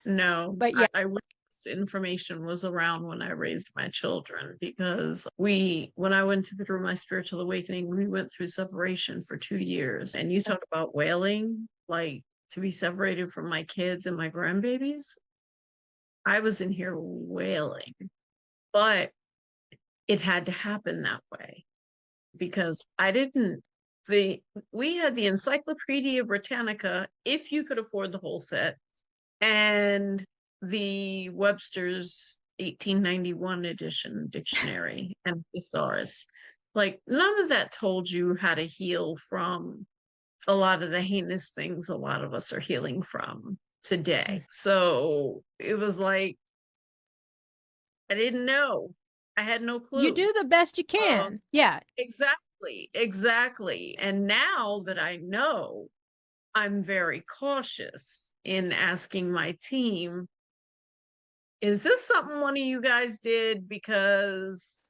S3: No,
S1: But yeah.
S3: I wish this information was around when I raised my children, because when I went through my spiritual awakening, we went through separation for 2 years. And you talk about wailing, like to be separated from my kids and my grandbabies. I was in here wailing, but it had to happen that way because we had the Encyclopedia Britannica, if you could afford the whole set, and the Webster's 1891 edition dictionary and thesaurus. Like, none of that told you how to heal from a lot of the heinous things a lot of us are healing from today. So it was like, I didn't know. I had no
S1: You
S3: clue.
S1: do the best you can. Yeah.
S3: Exactly. And now that I know, I'm very cautious in asking my team, is this something one of you guys did? Because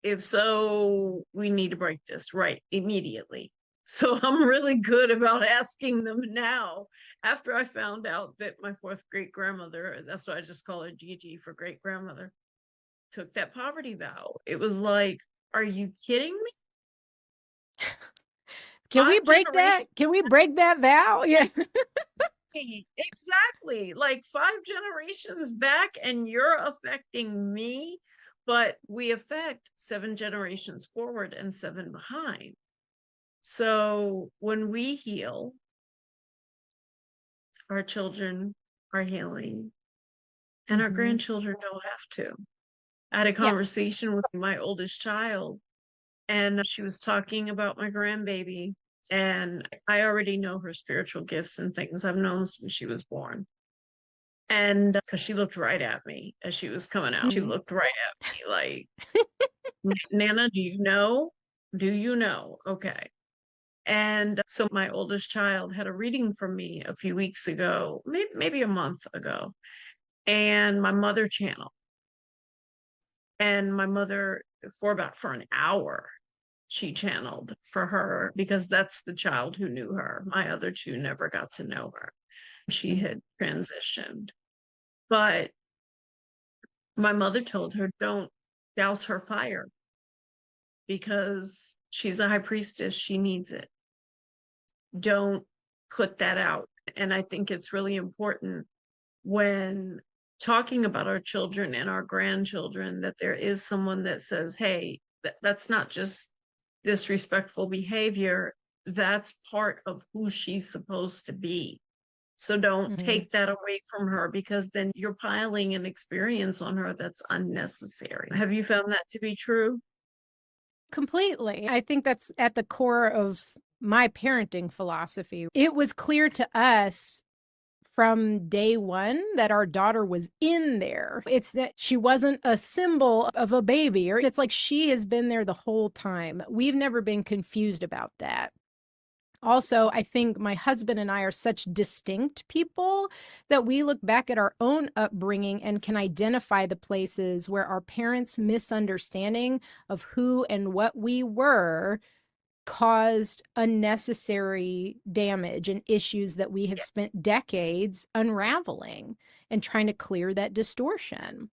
S3: if so, we need to break this right immediately. So I'm really good about asking them now. After I found out that my fourth great grandmother, that's why I just call her Gigi for great grandmother, took that poverty vow. It was like, are you kidding me?
S1: Can we break that? Can we break that vow? Yeah.
S3: Exactly. Like 5 generations back, and you're affecting me, but we affect 7 generations forward and 7 behind. So when we heal, our children are healing, and our grandchildren don't have to. I had a conversation with my oldest child, and she was talking about my grandbaby. And I already know her spiritual gifts and things. I've known since she was born. And because she looked right at me as she was coming out, she looked right at me like, Nana, do you know? Do you know? Okay. And so my oldest child had a reading from me a few weeks ago, maybe a month ago, and my mother channeled. And my mother, for an hour, she channeled for her, because that's the child who knew her. My other two never got to know her. She had transitioned. But my mother told her, don't douse her fire, because she's a high priestess. She needs it. Don't put that out. And I think it's really important when talking about our children and our grandchildren that there is someone that says, hey, that's not just disrespectful behavior. That's part of who she's supposed to be. So don't take that away from her, because then you're piling an experience on her that's unnecessary. Have you found that to be true?
S1: Completely. I think that's at the core of my parenting philosophy. It was clear to us from day one that our daughter was in there. It's that she wasn't a symbol of a baby, or it's like she has been there the whole time. We've never been confused about that. Also, I think my husband and I are such distinct people that we look back at our own upbringing and can identify the places where our parents' misunderstanding of who and what we were caused unnecessary damage and issues that we have spent decades unraveling and trying to clear that distortion.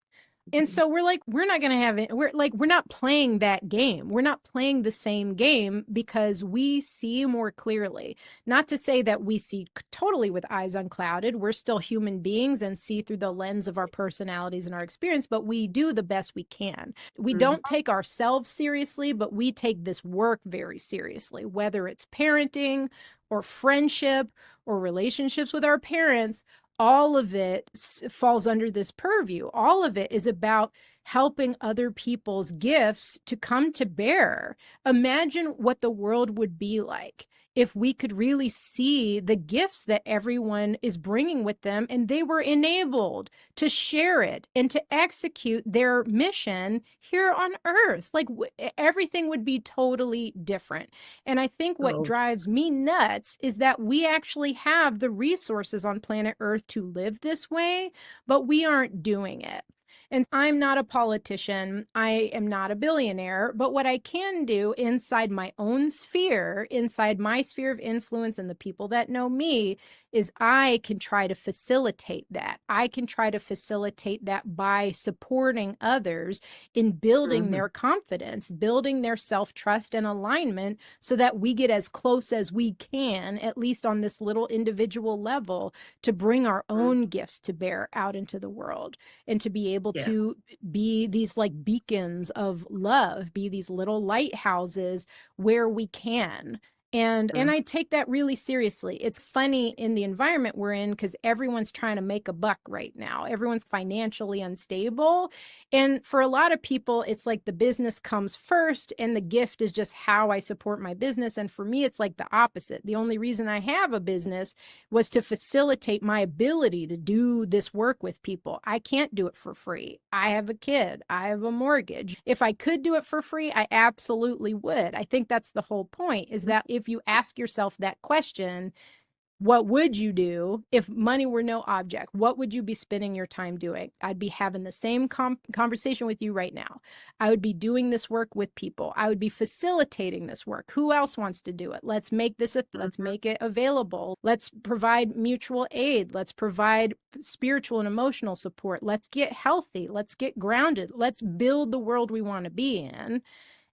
S1: And so we're like, we're not going to have it. We're not playing that game. We're not playing the same game because we see more clearly. Not to say that we see totally with eyes unclouded. We're still human beings and see through the lens of our personalities and our experience, but we do the best we can. We don't take ourselves seriously, but we take this work very seriously, whether it's parenting or friendship or relationships with our parents. All of it falls under this purview. All of it is about helping other people's gifts to come to bear. Imagine what the world would be like if we could really see the gifts that everyone is bringing with them and they were enabled to share it and to execute their mission here on earth. Like everything would be totally different. And I think what
S3: Oh,
S1: drives me nuts is that we actually have the resources on planet Earth to live this way, but we aren't doing it. And I'm not a politician. I am not a billionaire. But what I can do inside my own sphere, inside my sphere of influence and the people that know me, is I can try to facilitate that. I can try to facilitate that by supporting others in building
S3: mhm.
S1: their confidence, building their self-trust and alignment so that we get as close as we can, at least on this little individual level, to bring our
S3: Mm.
S1: own gifts to bear out into the world and to be able
S3: Yes.
S1: to be these like beacons of love, be these little lighthouses where we can. And
S3: Mm.
S1: I take that really seriously. It's funny in the environment we're in because everyone's trying to make a buck right now. Everyone's financially unstable. And for a lot of people, it's like the business comes first and the gift is just how I support my business. And for me, it's like the opposite. The only reason I have a business was to facilitate my ability to do this work with people. I can't do it for free. I have a kid. I have a mortgage. If I could do it for free, I absolutely would. I think that's the whole point, is that if you ask yourself that question, what would you do if money were no object? What would you be spending your time doing? I'd be having the same conversation with you right now. I would be doing this work with people. I would be facilitating this work. Who else wants to do it? Let's make let's
S3: Mhm.
S1: make it available. Let's provide mutual aid. Let's provide spiritual and emotional support. Let's get healthy. Let's get grounded. Let's build the world we want to be in.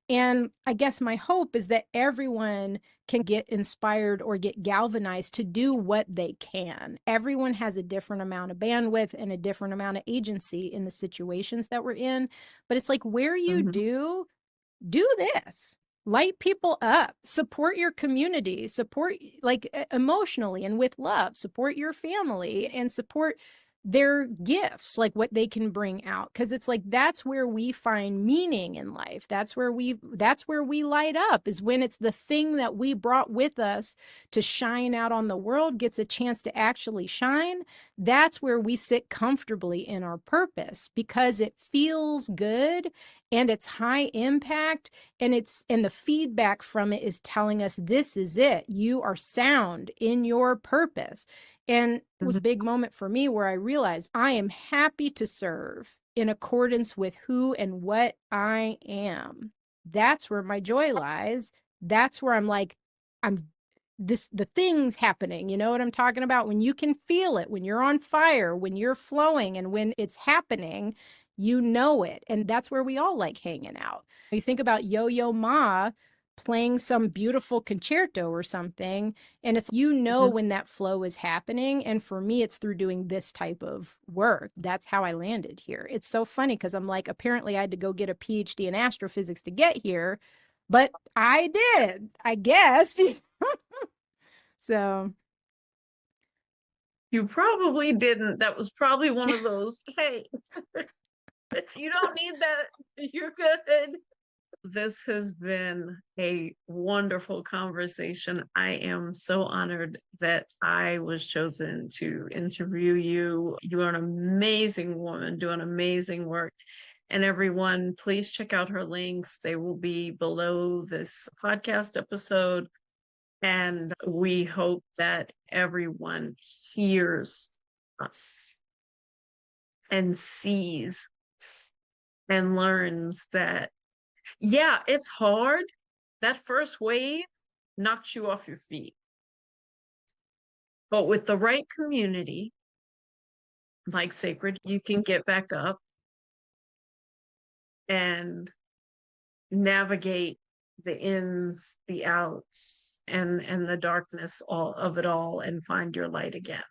S1: And I guess my hope is that everyone can get inspired or get galvanized to do what they can. Everyone has a different amount of bandwidth and a different amount of agency in the situations that we're in. But it's like where you
S3: Mhm.
S1: do this. Light people up, support your community, support like emotionally and with love, support your family and support their gifts, like what they can bring out. Cause it's like that's where we find meaning in life. That's where we light up, is when it's the thing that we brought with us to shine out on the world gets a chance to actually shine. That's where we sit comfortably in our purpose because it feels good and it's high impact, and the feedback from it is telling us this is it, you are sound in your purpose. And it was
S3: Mhm.
S1: a big moment for me where I realized I am happy to serve in accordance with who and what I am. That's where my joy lies. That's where I'm like, I'm the things happening. You know what I'm talking about? When you can feel it, when you're on fire, when you're flowing, and when it's happening, you know it. And that's where we all like hanging out. You think about Yo Yo Ma playing some beautiful concerto or something, and it's, you know,
S3: Mhm.
S1: when that flow is happening. And for me, it's through doing this type of work. That's how I landed here. It's so funny because I'm like, apparently I had to go get a PhD in astrophysics to get here, but I did, I guess. So
S3: You probably didn't. That was probably one of those, hey, you don't need that. You're good. This has been a wonderful conversation. I am so honored that I was chosen to interview you. You are an amazing woman doing amazing work. And everyone, please check out her links. They will be below this podcast episode. And we hope that everyone hears us and sees us and learns that, yeah, it's hard. That first wave knocks you off your feet. But with the right community, like Sacred, you can get back up and navigate the ins, the outs, and the darkness all of it all and find your light again.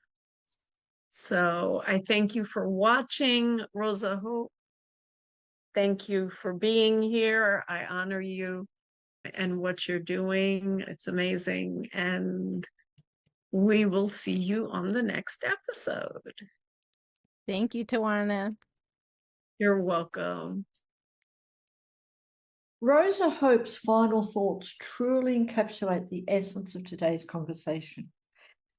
S3: So I thank you for watching, Rosa Hope. Thank you for being here. I honor you and what you're doing. It's amazing. And we will see you on the next episode.
S1: thank you, Tawana.
S3: You're welcome.
S2: Rosa Hope's final thoughts truly encapsulate the essence of today's conversation.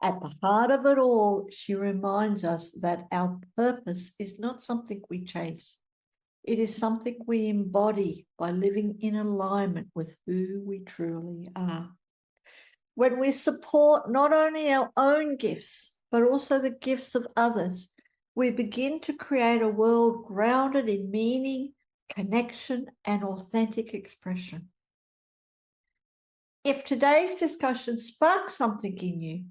S2: At the heart of it all, she reminds us that our purpose is not something we chase. It is something we embody by living in alignment with who we truly are. When we support not only our own gifts, but also the gifts of others, we begin to create a world grounded in meaning, connection, and authentic expression. If today's discussion sparks something in you,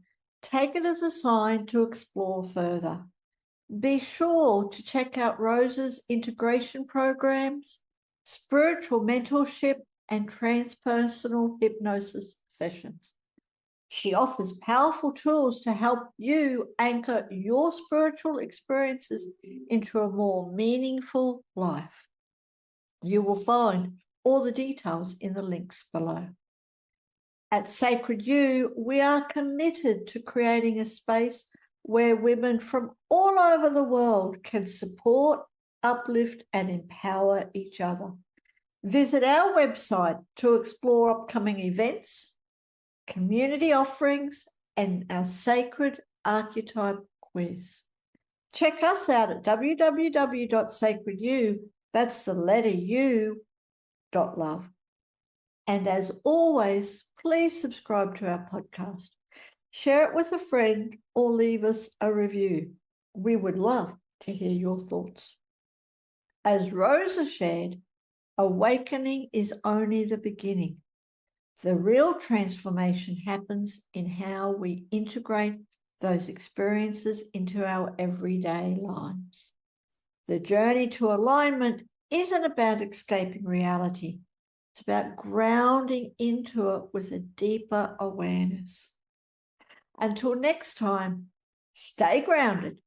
S2: take it as a sign to explore further. Be sure to check out Rosa's integration programs, spiritual mentorship, and transpersonal hypnosis sessions. She offers powerful tools to help you anchor your spiritual experiences into a more meaningful life. You will find all the details in the links below. At Sacred You, we are committed to creating a space where women from all over the world can support, uplift, and empower each other. Visit our website to explore upcoming events, community offerings, and our Sacred Archetype quiz. Check us out at www.sacredyou, that's the letter U, .love. And as always, please subscribe to our podcast. Share it with a friend or leave us a review. We would love to hear your thoughts. As Rosa shared, awakening is only the beginning. The real transformation happens in how we integrate those experiences into our everyday lives. The journey to alignment isn't about escaping reality. It's about grounding into it with a deeper awareness. Until next time, stay grounded,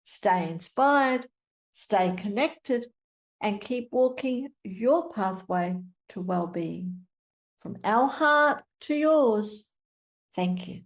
S2: stay inspired, stay connected, and keep walking your pathway to well-being. From our heart to yours, thank you.